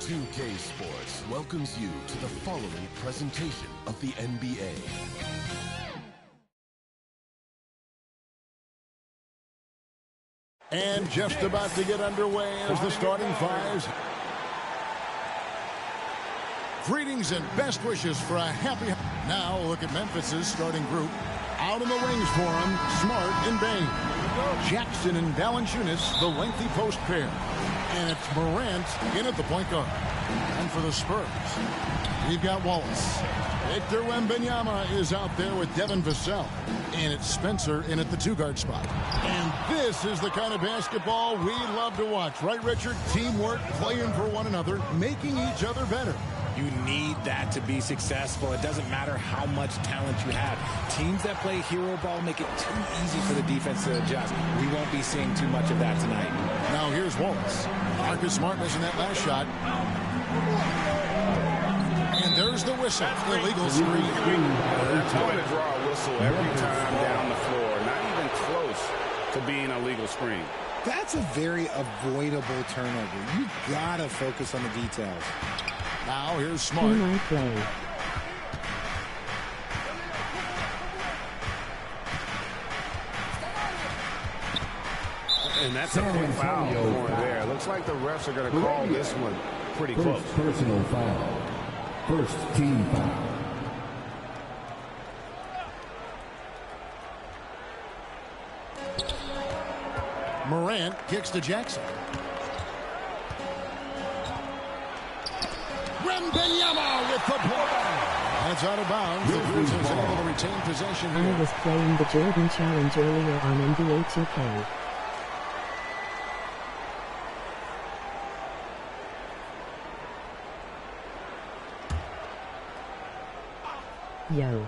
2K Sports welcomes you to the following presentation of the NBA. And just about to get underway as the starting fives. Greetings and best wishes for a happy... Now look at Memphis's starting group. Out in the wings for him, Smart and Bane. Jackson and Valanciunas, the lengthy post pair. And it's Morant in at the point guard. And for the Spurs, we've got Wallace. Victor Wembanyama is out there with Devin Vassell. And it's Spencer in at the two-guard spot. And this is the kind of basketball we love to watch. Right, Richard? Teamwork, playing for one another, making each other better. You need that to be successful. It doesn't matter how much talent you have. Teams that play hero ball make it too easy for the defense to adjust. We won't be seeing too much of that tonight. Now here's Wallace. Marcus Smart missing that last shot. And there's the whistle. Illegal screen. They're going to draw a whistle every time down the floor. Not even close to being a legal screen. That's a very avoidable turnover. You got to focus on the details. Now here's Smart. And that's a quick foul going there. Looks like the refs are going to call this one pretty close. Personal foul. First team foul. Morant kicks to Jackson. Wembanyama with the ball. That's out of bounds. The Grizzlies are able to retain possession here. I was playing the Jordan Challenge earlier on NBA 2K. Yo.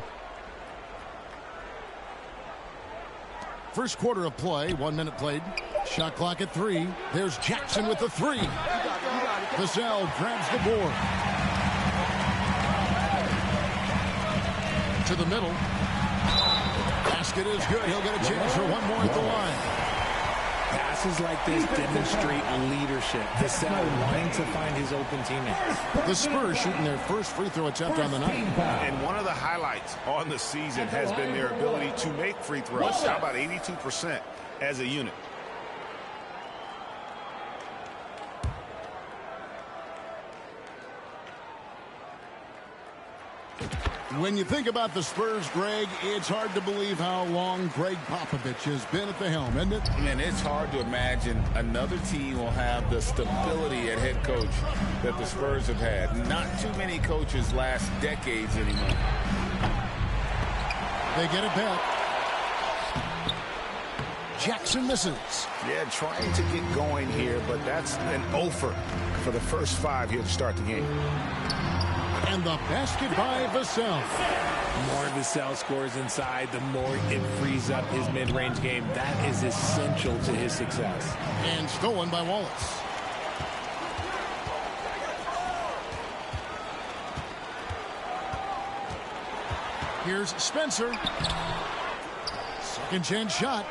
First quarter of play, 1 minute played. Shot clock at 3. There's Jackson with the 3. Vassell grabs the board. To the middle. Basket is good. He'll get a chance for one more at the line. Passes like this demonstrate leadership. Vassell wanting to find his open teammates. The Spurs shooting their first free throw attempt on the night. And one of the highlights on the season has been their ability to make free throws. How about 82% as a unit? When you think about the Spurs, Greg, it's hard to believe how long Greg Popovich has been at the helm, isn't it? Man, it's hard to imagine another team will have the stability at head coach that the Spurs have had. Not too many coaches last decades anymore. They get it back. Jackson misses. Yeah, trying to get going here, but that's an offer for the first 5 here to start the game. And the basket by Vassell. The more Vassell scores inside, the more it frees up his mid-range game. That is essential to his success. And stolen by Wallace. Here's Spencer. Second chance shot.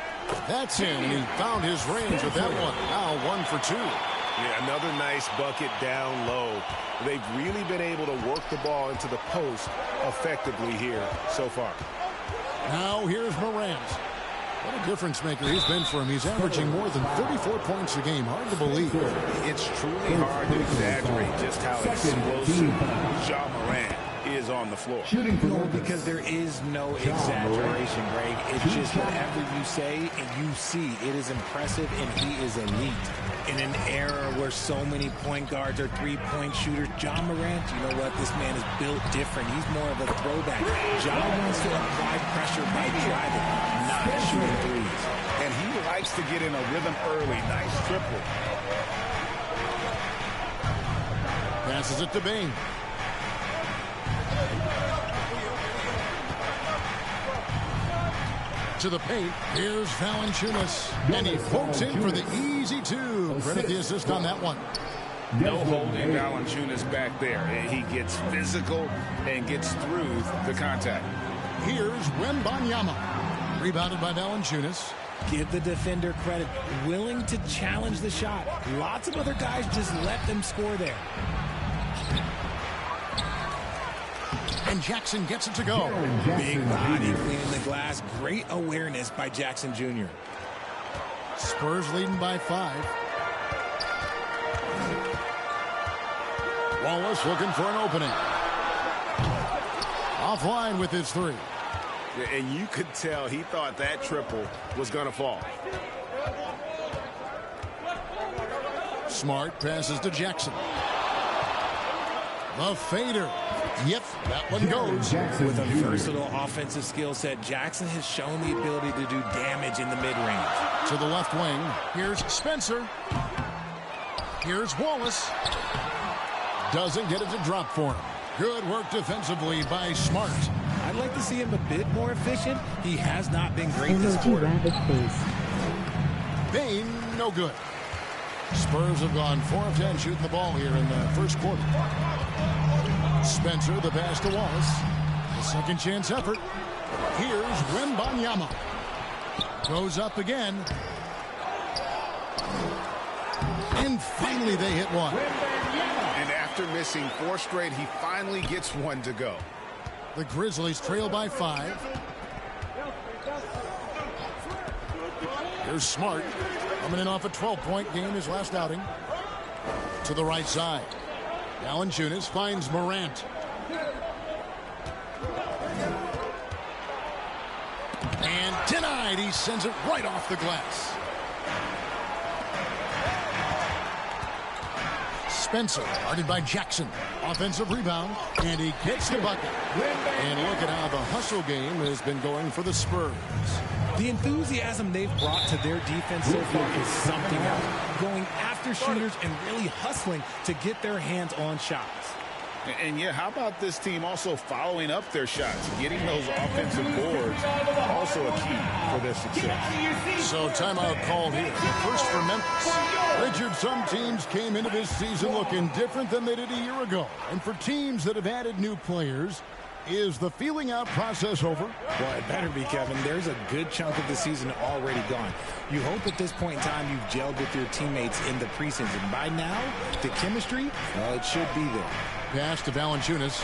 That's in. And he found his range with that one. Now 1 for 2. Yeah, another nice bucket down low. They've really been able to work the ball into the post effectively here so far. Now here's Morant. What a difference maker he's been for him. He's averaging more than 34 points a game. Hard to believe. It's truly hard to exaggerate just how explosive Ja Morant is on the floor. No, because there is no exaggeration, Greg. It's just whatever you say and you see. It is impressive, and he is elite. In an era where so many point guards are three-point shooters, Ja Morant, you know what? This man is built different. He's more of a throwback. Ja wants to apply pressure by driving, not shooting threes. And he likes to get in a rhythm early. Nice triple. Passes it to Bane. To the paint. Here's Valanciunas. And he pokes in for the easy 2. Credit the assist on that one. No holding Valanciunas back there. He gets physical and gets through the contact. Here's Wembanyama. Rebounded by Valanciunas. Give the defender credit. Willing to challenge the shot. Lots of other guys just let them score there. And Jackson gets it to go. Big body cleaning the glass. Great awareness by Jackson Jr. Spurs leading by 5. Wallace looking for an opening. Offline with his 3. And you could tell he thought that triple was going to fall. Smart passes to Jackson. The fader. Yep, that one goes. With a versatile offensive skill set, Jackson has shown the ability to do damage in the mid-range. To the left wing. Here's Spencer. Here's Wallace. Doesn't get it to drop for him. Good work defensively by Smart. I'd like to see him a bit more efficient. He has not been great this Emoji quarter. rabbit face. Bain, no good. Spurs have gone 4 of 10 shooting the ball here in the first quarter. Spencer, the pass to Wallace. The second chance effort. Here's Wembanyama. Goes up again. And finally they hit one. And after missing 4 straight, he finally gets one to go. The Grizzlies trail by 5. Here's Smart. Coming in off a 12-point game his last outing. To the right side. Valanciunas finds Morant. And denied. He sends it right off the glass. Spencer, guarded by Jackson. Offensive rebound, and he gets the bucket. And look at how the hustle game has been going for the Spurs. The enthusiasm they've brought to their defense so far is something else. Going after shooters and really hustling to get their hands on shots. And yeah, how about this team also following up their shots? Getting those offensive boards, also a key for their success. So timeout called here. The first for Memphis. Richard, some teams came into this season looking different than they did a year ago. And for teams that have added new players, is the feeling out process over? Well, it better be, Kevin. There's a good chunk of the season already gone. You hope at this point in time you've gelled with your teammates in the preseason. By now, the chemistry, well, it should be there. Pass to Valanciunas.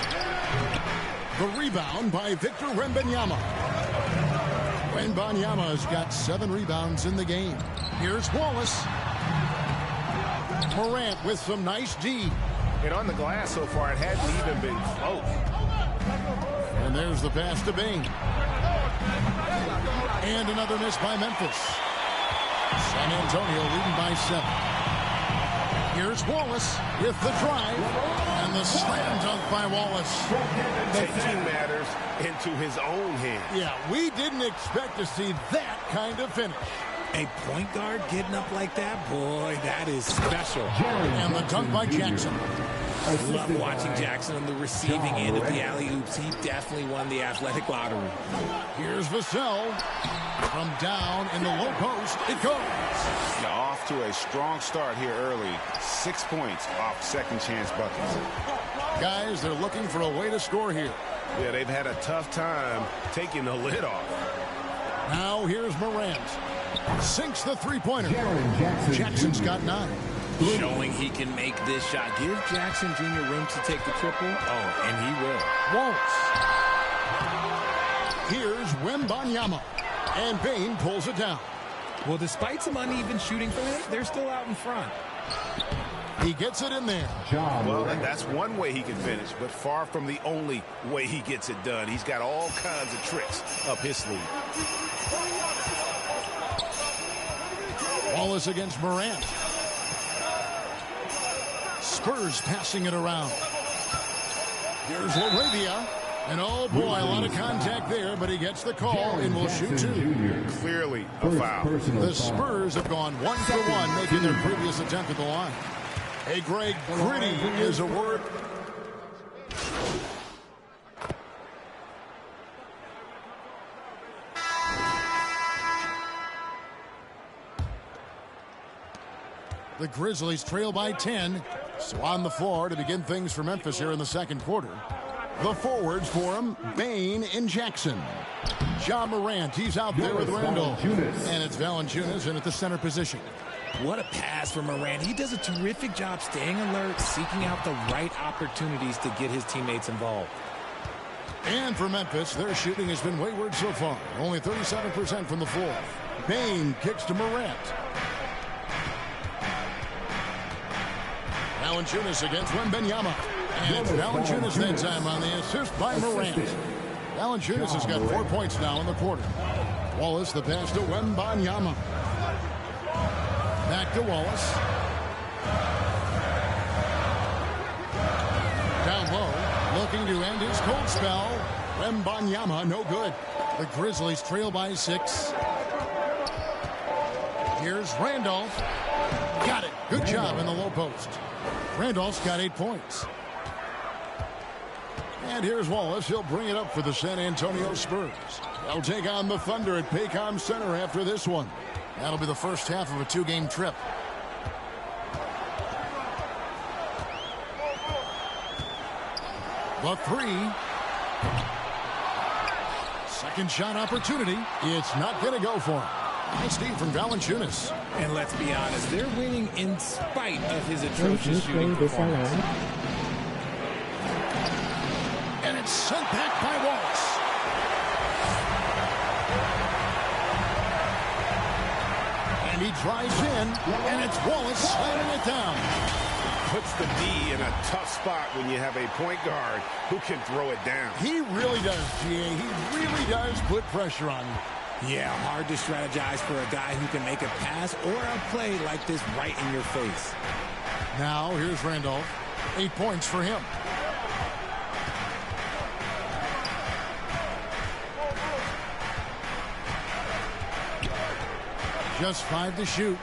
The rebound by Victor Wembanyama. Wembanyama's got 7 rebounds in the game. Here's Wallace. Morant with some nice D. And on the glass so far, it hadn't even been close. And there's the pass to Bain. And another miss by Memphis. San Antonio leading by 7. Here's Wallace with the drive. And the slam dunk by Wallace. Taking matters into his own hands. Yeah, we didn't expect to see that kind of finish. A point guard getting up like that, boy, that is special. And the dunk by Jackson. Love watching Jackson on the receiving end of the alley-oops. He definitely won the athletic lottery. Here's Vassell. From down in the low post, it goes. Yeah, off to a strong start here early. 6 points off second chance buckets. Guys, they're looking for a way to score here. Yeah, they've had a tough time taking the lid off. Now here's Morant. Sinks the three-pointer. Jackson's got 9. Showing he can make this shot. Give Jackson Jr. room to take the triple. Oh, and he will. Wallace. Here's Wembanyama. And Bain pulls it down. Well, despite some uneven shooting from him, they're still out in front. He gets it in there. Well, that's one way he can finish, but far from the only way he gets it done. He's got all kinds of tricks up his sleeve. Wallace against Morant. Spurs passing it around. Here's LaRavia. And oh boy, a lot of contact there, but he gets the call and will shoot 2. Clearly a foul. The Spurs have gone 1 for 1, making their previous attempt at the line. Hey, Greg, gritty is a word. The Grizzlies trail by 10. So on the floor to begin things for Memphis here in the second quarter. The forwards for him, Bain and Jackson. Ja Morant, he's out there with Randall. And it's Valanciunas in at the center position. What a pass from Morant. He does a terrific job staying alert, seeking out the right opportunities to get his teammates involved. And for Memphis, their shooting has been wayward so far. Only 37% from the floor. Bane kicks to Morant. Valanciunas against Wembanyama. And it's Valanciunas that time on the assist by Morant. Valanciunas has got 4 points now in the quarter. Wallace the pass to Wembanyama. Back to Wallace. Down low, looking to end his cold spell. Wembanyama, no good. The Grizzlies trail by 6. Here's Randolph. Got it. Good job in the low post. Randolph's got 8 points. And here's Wallace. He'll bring it up for the San Antonio Spurs. They'll take on the Thunder at Paycom Center after this one. That'll be the first half of a 2-game trip. The 3. Second shot opportunity. It's not going to go for him. Nice D from Valanciunas. And let's be honest, they're winning in spite of his atrocious shooting performance. And it's sent back by Wallace. And he drives in, and it's Wallace slamming it down. Puts the D in a tough spot when you have a point guard who can throw it down. He really does, GA. He really does put pressure on you. Yeah, hard to strategize for a guy who can make a pass or a play like this right in your face. Now, here's Randolph. 8 points for him. Just 5 to shoot.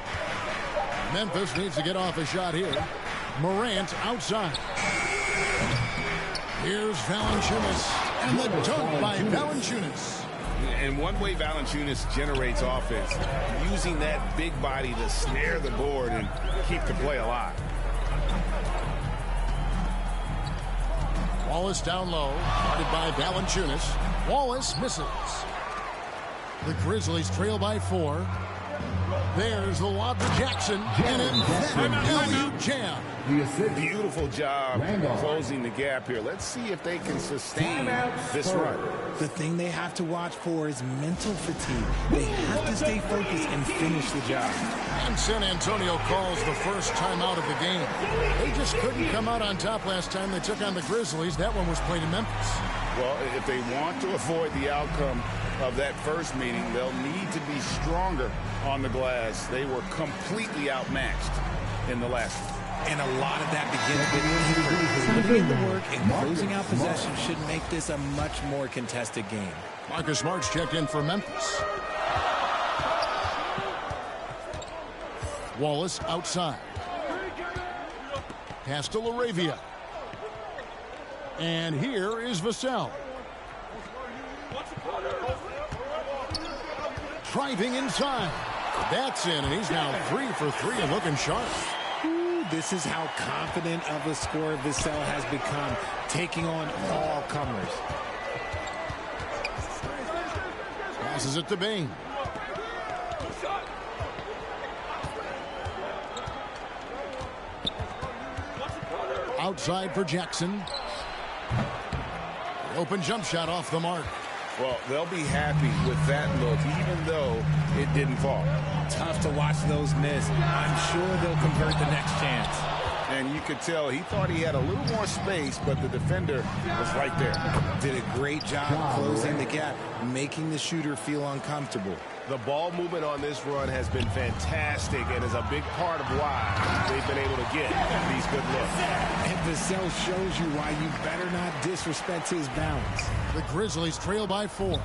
Memphis needs to get off a shot here. Morant outside. Here's Valanciunas. And the dunk by Valanciunas. And one way Valanciunas generates offense, using that big body to snare the board and keep the play alive. Wallace down low, guarded by Valanciunas. Wallace misses. The Grizzlies trail by 4. There's the lob to Jackson. And an jam. Beautiful job closing the gap here. Let's see if they can sustain this run. The thing they have to watch for is mental fatigue. They have to stay focused and finish the job. And San Antonio calls the first timeout of the game. They just couldn't come out on top last time they took on the Grizzlies. That one was played in Memphis. Well, if they want to avoid the outcome of that first meeting, they'll need to be stronger on the glass. They were completely outmatched in the last one. And a lot of that begins with doing the work, and closing out possession should make this a much more contested game. Marcus Smart's checked in for Memphis. Wallace outside. Pass to LaRavia. And here is Vassell. Driving inside. That's in, and he's now 3 for 3 and looking sharp. This is how confident of a scorer Vassell has become, taking on all comers. Passes it to Bane. Outside for Jackson. The open jump shot off the mark. Well, they'll be happy with that look, even though it didn't fall. Tough to watch those miss. I'm sure they'll convert the next chance. And you could tell he thought he had a little more space, but the defender was right there. Did a great job closing the gap, making the shooter feel uncomfortable. The ball movement on this run has been fantastic and is a big part of why they've been able to get these good looks. And Vassell shows you why you better not disrespect his balance. The Grizzlies trail by 4.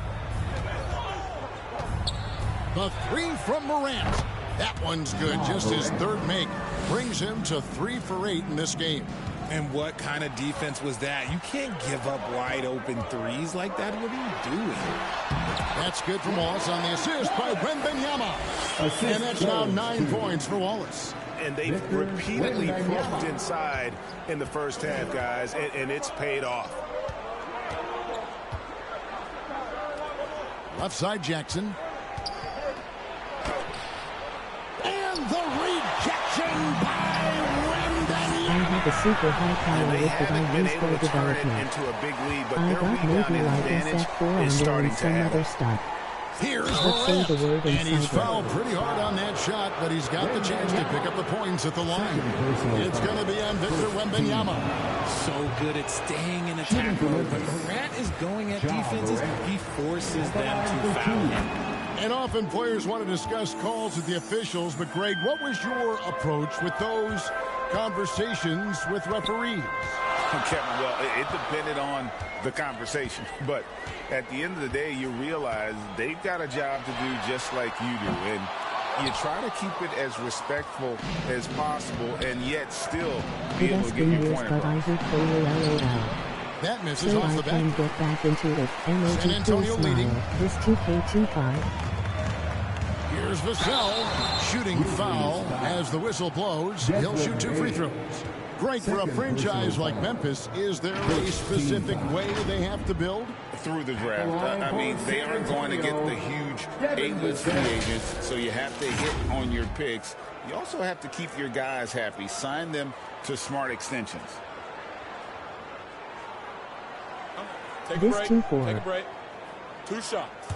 The 3 from Morant. That one's good. Just his third make brings him to 3 for 8 in this game. And what kind of defense was that? You can't give up wide open threes like that. What are you doing? That's good from Wallace on the assist by Wembanyama. And that's now 9 points for Wallace. And they've repeatedly poked inside in the first half, guys, and it's paid off. Left side Jackson. And the the super high power And they whip that haven't I been use able for to turn it development. into a big lead, but I their got maybe rebounding like advantage SF4 is on there starting and to some other happen. stuff. Here's Let's say the word Morant, and he's inside fouled pretty hard on that shot, but he's got the chance to pick up the points at the line. It's going to be on Victor Wembanyama. So good at staying in attack mode. When Morant is going at defenses, he forces them to foul him. And often players want to discuss calls with the officials, but Greg, what was your approach with those conversations with referees? Kevin, well, it depended on the conversation. But at the end of the day, you realize they've got a job to do just like you do. And you try to keep it as respectful as possible and yet still be It able has to get been your years, point but across. I hate for you, LOL. That misses So off I the can back. get back into it. San Emoji Antonio cool leading. smile. This 2K25. Here's Vassell, shooting foul as the whistle blows. He'll shoot 2 free throws. Great for a franchise like Memphis. Is there a specific way they have to build? Through the draft. I mean, they aren't going to get the huge A-list free agents, so you have to hit on your picks. You also have to keep your guys happy. Sign them to smart extensions. Take This a break. 2-4. Take a break. 2 shots.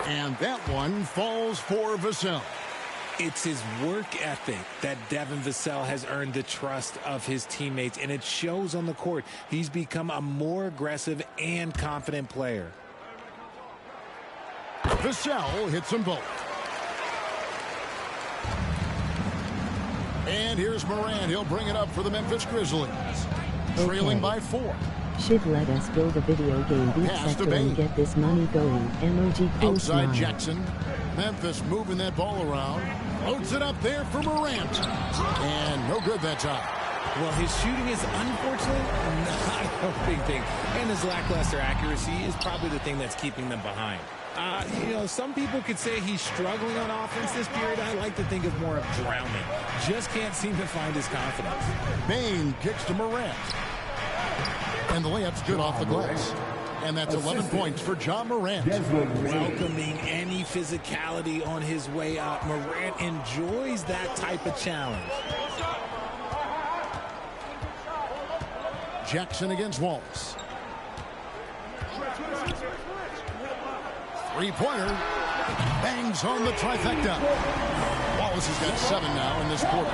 And that one falls for Vassell. It's his work ethic that Devin Vassell has earned the trust of his teammates, and it shows on the court. He's become a more aggressive and confident player. Vassell hits them both. And here's Morant. He'll bring it up for the Memphis Grizzlies. Trailing by 4. Should let us build a video game beat Pass to sector Bane. and get this money going. Emoji cool Outside smile. Jackson. Memphis moving that ball around. Loads it up there for Morant. And no good that time. Well, his shooting is unfortunately not a big thing, and his lackluster accuracy is probably the thing that's keeping them behind. Some people could say he's struggling on offense this period. I like to think of more of drowning. Just can't seem to find his confidence. Bane kicks to Morant. And the layup's good off the glass. And that's 11 points for John Morant. Welcoming any physicality on his way up. Morant enjoys that type of challenge. Jackson against Wallace. Three-pointer. Bangs on the trifecta. Wallace has got 7 now in this quarter.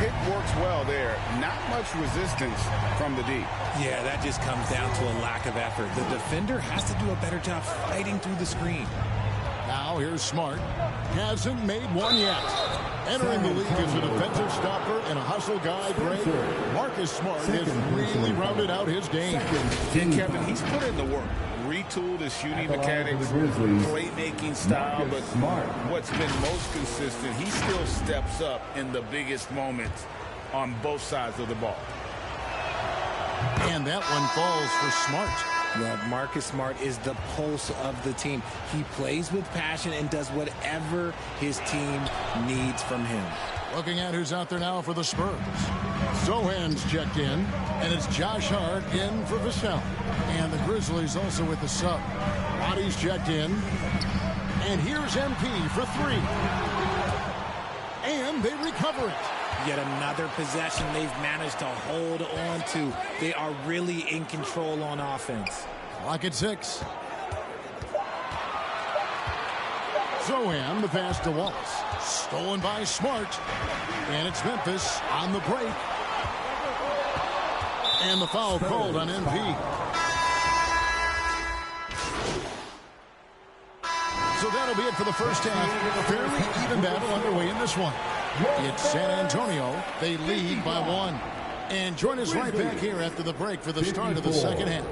It works well there. Not much resistance from the D. Yeah, that just comes down to a lack of effort. The defender has to do a better job fighting through the screen. Now here's Smart. Hasn't made one yet. Entering the league as a defensive stopper and a hustle guy, Greg, Marcus Smart has really rounded out his game. And Kevin, he's put in the work. Retooled his shooting mechanics, playmaking style, but what's been most consistent, he still steps up in the biggest moments on both sides of the ball. And that one falls for Smart. Well, Marcus Smart is the pulse of the team. He plays with passion and does whatever his team needs from him. Looking at who's out there now for the Spurs. Sohan's checked in, and it's Josh Hart in for Vassell. And the Grizzlies also with the sub. Roddy's checked in. And here's MP for 3. And they recover it. Yet another possession they've managed to hold on to. They are really in control on offense. Clock at 6. Zohan, the pass to Wallace. Stolen by Smart. And it's Memphis on the break. And the foul called on MP. So that'll be it for the first half. A fairly even battle underway in this one. It's San Antonio. They lead by 1. And join us right back here after the break for the start of the second half.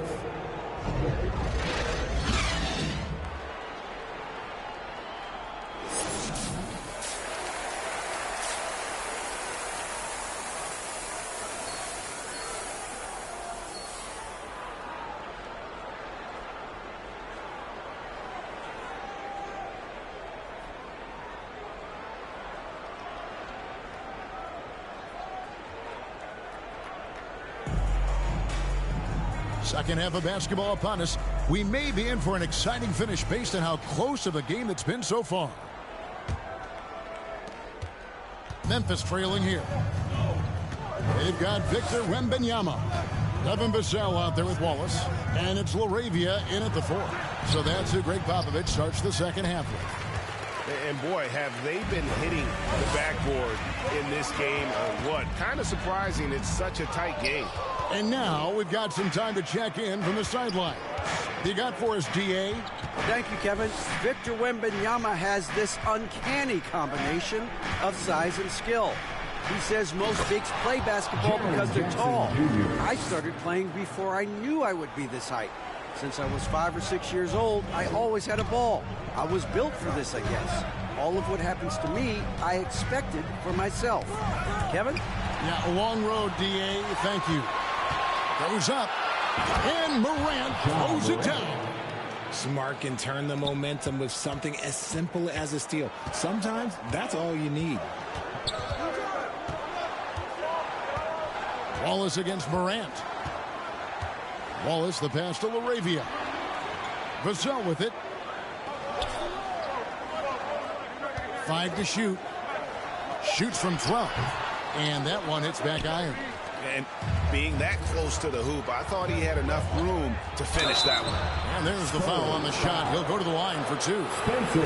Second half of basketball upon us. We may be in for an exciting finish based on how close of a game it's been so far. Memphis trailing here. They've got Victor Wembanyama. Devin Vassell out there with Wallace. And it's LaRavia in at the 4. So that's who Greg Popovich starts the second half with. And boy, have they been hitting the backboard in this game or what? Kind of surprising it's such a tight game. And now we've got some time to check in from the sideline. You got for us, D.A.? Thank you, Kevin. Victor Wembanyama has this uncanny combination of size and skill. He says most bigs play basketball because they're tall. I started playing before I knew I would be this height. Since I was 5 or 6 years old, I always had a ball. I was built for this, I guess. All of what happens to me, I expected for myself. Kevin? Yeah, a long road, D.A. Thank you. Goes up. And Morant throws it down. Smart can turn the momentum with something as simple as a steal. Sometimes that's all you need. Wallace against Morant. Wallace, the pass to LaRavia. Vassell with it. 5 to shoot. Shoots from 12. And that one hits back iron. And being that close to the hoop, I thought he had enough room to finish that one. And there's the foul on the shot. He'll go to the line for 2.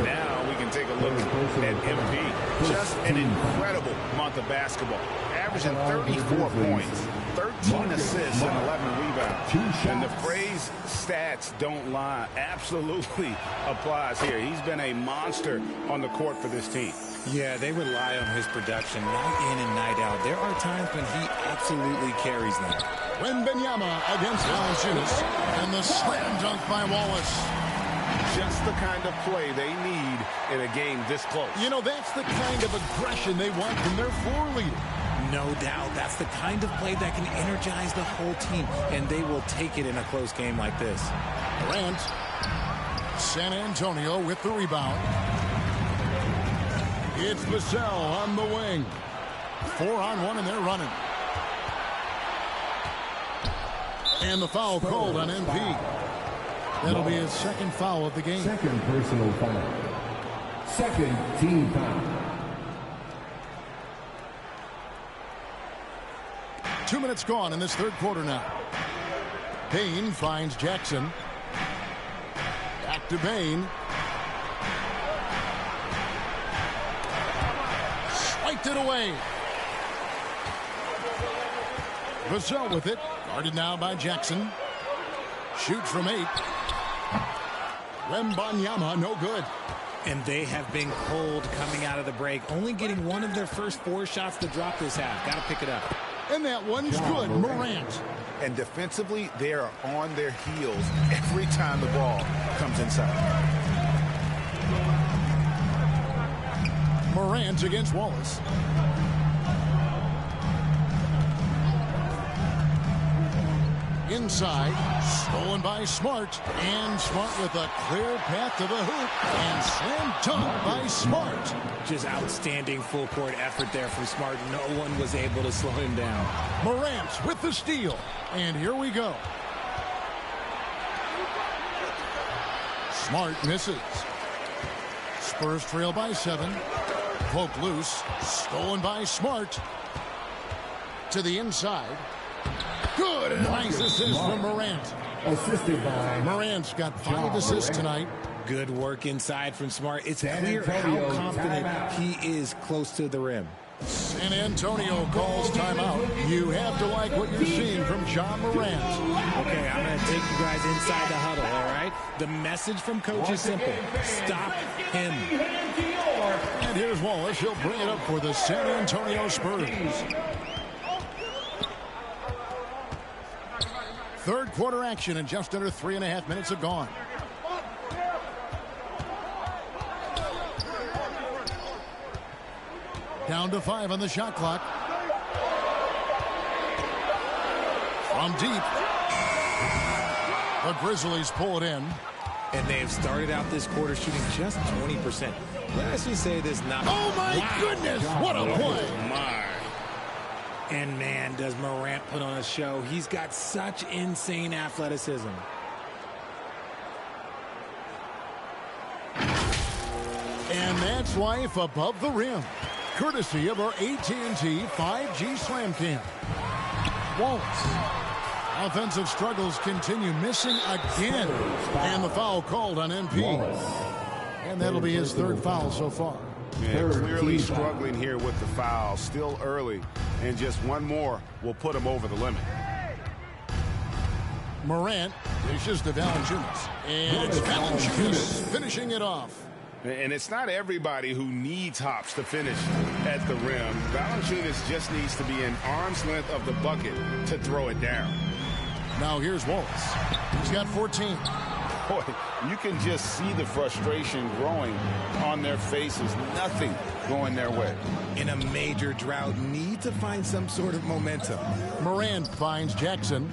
Now we can take a look at MP. Just an incredible month of basketball. Averaging 34 points, 13 assists, and 11 rebounds. And the phrase stats don't lie absolutely applies here. He's been a monster on the court for this team. Yeah, they rely on his production night in and night out. There are times when he absolutely carries them. Wembanyama against Valanciunas. And the slam dunk by Wallace. Just the kind of play they need in a game this close. You know, that's the kind of aggression they want from their floor leader. No doubt. That's the kind of play that can energize the whole team, and they will take it in a close game like this. Durant. San Antonio with the rebound. It's Vassell on the wing. 4-on-1, and they're running. And the foul called on MP. That'll be his second foul of the game. Second personal foul. Second team foul. 2 minutes gone in this third quarter now. Payne finds Jackson. Back to Payne. Swiped it away. Vassell with it. Guarded now by Jackson. Shoots from 8. Wembanyama, no good. And they have been cold coming out of the break. Only getting one of their first 4 shots to drop this half. Got to pick it up. And that one's good. Morant. And defensively, they are on their heels every time the ball comes inside. Morant against Wallace. Inside, stolen by Smart, and Smart with a clear path to the hoop, and slam dunk by Smart. Just outstanding full court effort there from Smart. No one was able to slow him down. Morant with the steal, and here we go. Smart misses. Spurs trail by 7. Poke loose, stolen by Smart. To the inside. Good. Nice assist from Morant. Assisted by Morant's got 5 assists tonight. Good work inside from Smart. It's clear Antonio, how confident timeout. he is close to the rim. San Antonio calls timeout. You have to like what you're seeing from John Morant. Okay, I'm going to take you guys inside the huddle, all right? The message from Coach is simple. Stop him. And here's Wallace. He'll bring it up for the San Antonio Spurs. Third quarter action, and just under 3.5 minutes have gone. Down to 5 on the shot clock. From deep. The Grizzlies pull it in. And they have started out this quarter shooting just 20%. Let's just say this not. Oh, my goodness. What a play. My. And, man, does Morant put on a show. He's got such insane athleticism. And that's life above the rim. courtesy of our AT&T 5G Slam Cam. Wallace. Offensive struggles continue, missing again. And the foul called on MP. And that'll be his third foul so far. Yeah, clearly struggling here with the foul. Still early, and just one more will put him over the limit. Morant dishes to Valanciunas. And it's Valanciunas finishing it off. And it's not everybody who needs hops to finish at the rim. Valanciunas just needs to be an arm's length of the bucket to throw it down. Now here's Wallace. He's got 14. Boy, you can just see the frustration growing on their faces. Nothing going their way. In a major drought, need to find some sort of momentum. Morant finds Jackson.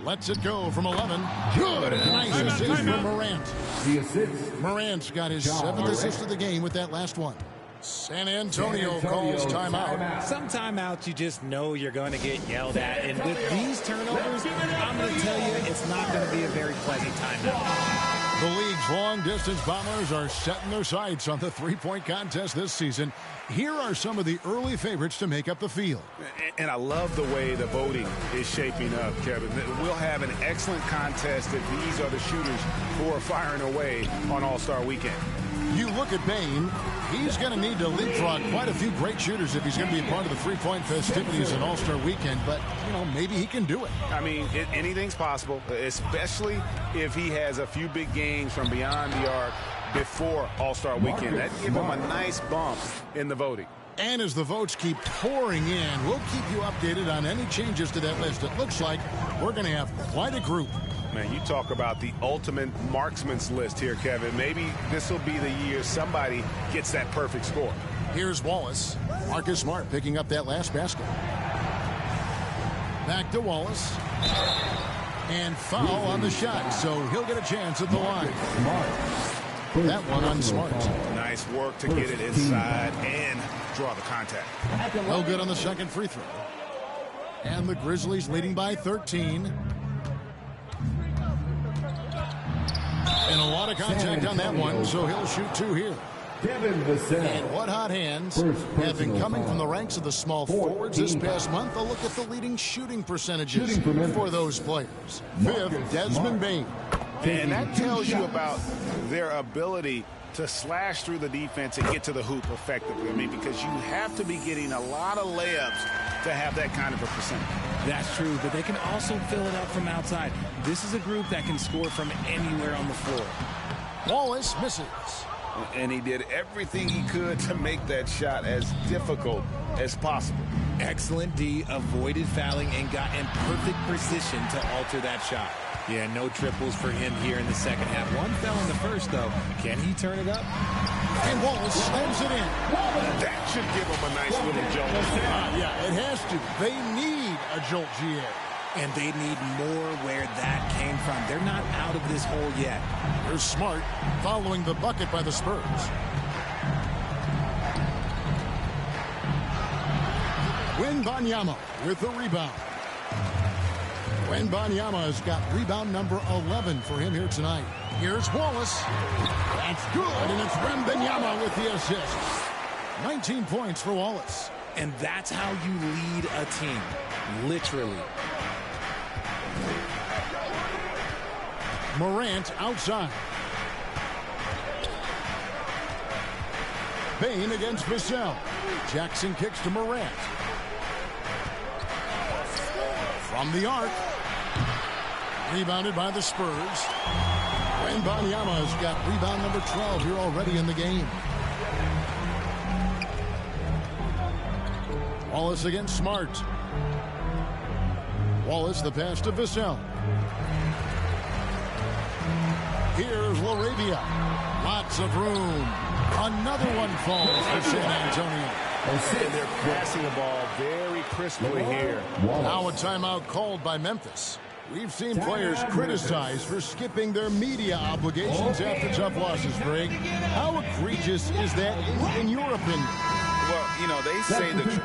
Lets it go from 11. Good. Nice assist from Morant. The assist. Morant's got his 7th assist of the game with that last one. San Antonio calls timeout. Some timeouts you just know you're going to get yelled at. And with these turnovers, I'm going to tell you it's not going to be a very pleasant timeout. The league's long-distance Bombers are setting their sights on the three-point contest this season. Here are some of the early favorites to make up the field. And I love the way the voting is shaping up, Kevin. We'll have an excellent contest if these are the shooters who are firing away on All-Star Weekend. You look at Bane, he's going to need to leapfrog quite a few great shooters if he's going to be a part of the three-point festivities in All-Star Weekend, but, you know, maybe he can do it. I mean, anything's possible, especially if he has a few big games from beyond the arc before All-Star Weekend. That'd give him a nice bump in the voting. And as the votes keep pouring in, we'll keep you updated on any changes to that list. It looks like we're going to have quite a group. Man, you talk about the ultimate marksman's list here, Kevin. Maybe this will be the year somebody gets that perfect score. Here's Wallace. Marcus Smart picking up that last basket. Back to Wallace. And foul on the shot, so he'll get a chance at the line. That one on Smart. Nice work to get it inside and draw the contact. No good on the second free throw. And the Grizzlies leading by 13. And a lot of contact on that one, so he'll shoot 2 here. And what hot hands have been coming from the ranks of the small forwards this past month. A look at the leading shooting percentages for those players. 5th, Desmond Bane. And that tells you about their ability to slash through the defense and get to the hoop effectively. I mean, because you have to be getting a lot of layups to have that kind of a percentage. That's true, but they can also fill it up from outside. This is a group that can score from anywhere on the floor. Wallace misses. And he did everything he could to make that shot as difficult as possible. Excellent D, avoided fouling, and got in perfect position to alter that shot. Yeah, no triples for him here in the second half. One fell in the first, though. Can he turn it up? And Wallace slams it in. That should give him a nice little jolt. Yeah, it has to. They need a jolt, GA. And they need more where that came from. They're not out of this hole yet. Here's Smart following the bucket by the Spurs. Wembanyama with the rebound. Wembanyama's got rebound number 11 for him here tonight. Here's Wallace. That's good, and it's Wembanyama with the assist. 19 points for Wallace. And that's how you lead a team, literally. Morant outside. Bane against Vassell. Jackson kicks to Morant. From the arc. Rebounded by the Spurs. Wembanyama's got rebound number 12 here already in the game. Wallace against Smart. Wallace the pass to Vassell. Here's LaRavia. Lots of room. Another one falls for San Antonio. And they're passing the ball very crisply here. Now a timeout called by Memphis. We've seen players criticized for skipping their media obligations after tough losses, Greg. How egregious is that in your opinion? Well, you know, they say the...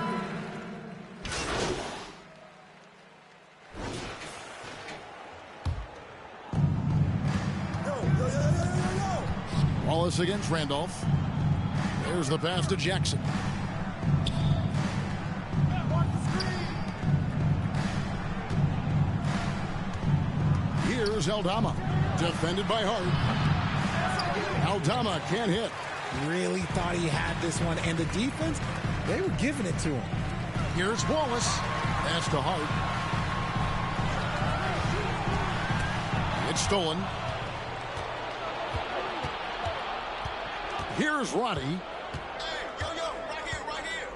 Wallace against Randolph. Here's the pass to Jackson. Here's Aldama. Defended by Hart. Aldama can't hit. Really thought he had this one, and the defense, they were giving it to him. Here's Wallace. Pass to Hart. It's stolen. Here's Roddy. Hey, right here.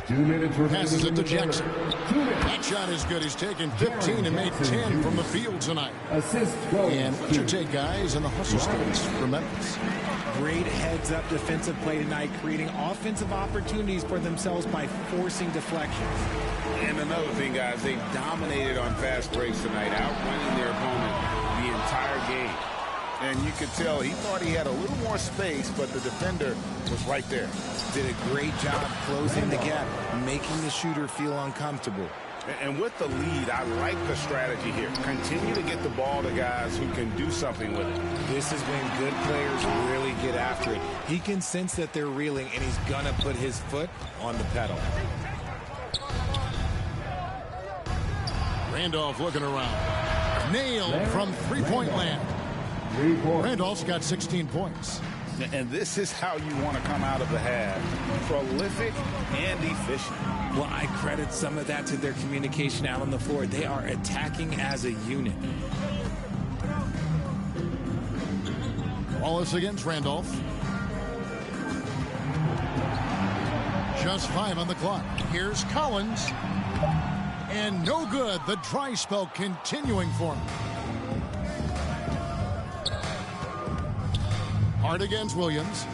2 minutes remaining. Passes it to Jackson. 2 minutes. That shot is good. He's taken 15 and made 10 from the field tonight. Assist goal. And what's your take, guys, in the hustle stats for Memphis? Great heads-up defensive play tonight, creating offensive opportunities for themselves by forcing deflections. And another thing, guys, they dominated on fast breaks tonight, outrunning their opponent the entire game. And you could tell he thought he had a little more space, but the defender was right there. Did a great job closing the gap, making the shooter feel uncomfortable. And with the lead, I like the strategy here. Continue to get the ball to guys who can do something with it. This is when good players really get after it. He can sense that they're reeling, and he's going to put his foot on the pedal. Randolph looking around. Nailed from three-point land. Randolph's got 16 points. And this is how you want to come out of the half. Prolific and efficient. Well, I credit some of that to their communication out on the floor. They are attacking as a unit. Wallace against Randolph. Just 5 on the clock. Here's Collins. And no good. The dry spell continuing for him. Hard against Williams.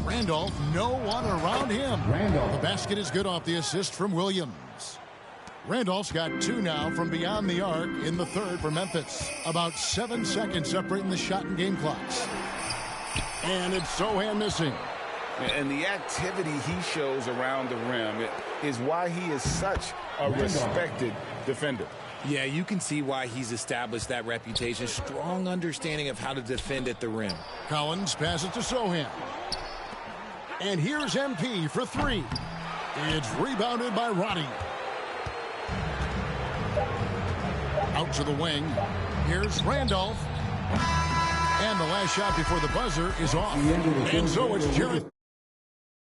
Randolph, no one around him. Randolph. The basket is good off the assist from Williams. Randolph's got 2 now from beyond the arc in the third for Memphis. About 7 seconds separating the shot and game clocks. And it's Sochan missing. And the activity he shows around the rim is why he is such a respected defender. Yeah, you can see why he's established that reputation. Strong understanding of how to defend at the rim. Collins passes to Sochan. And here's MP for 3. It's rebounded by Roddy. Out to the wing. Here's Randolph. And the last shot before the buzzer is off. And so it's Jared.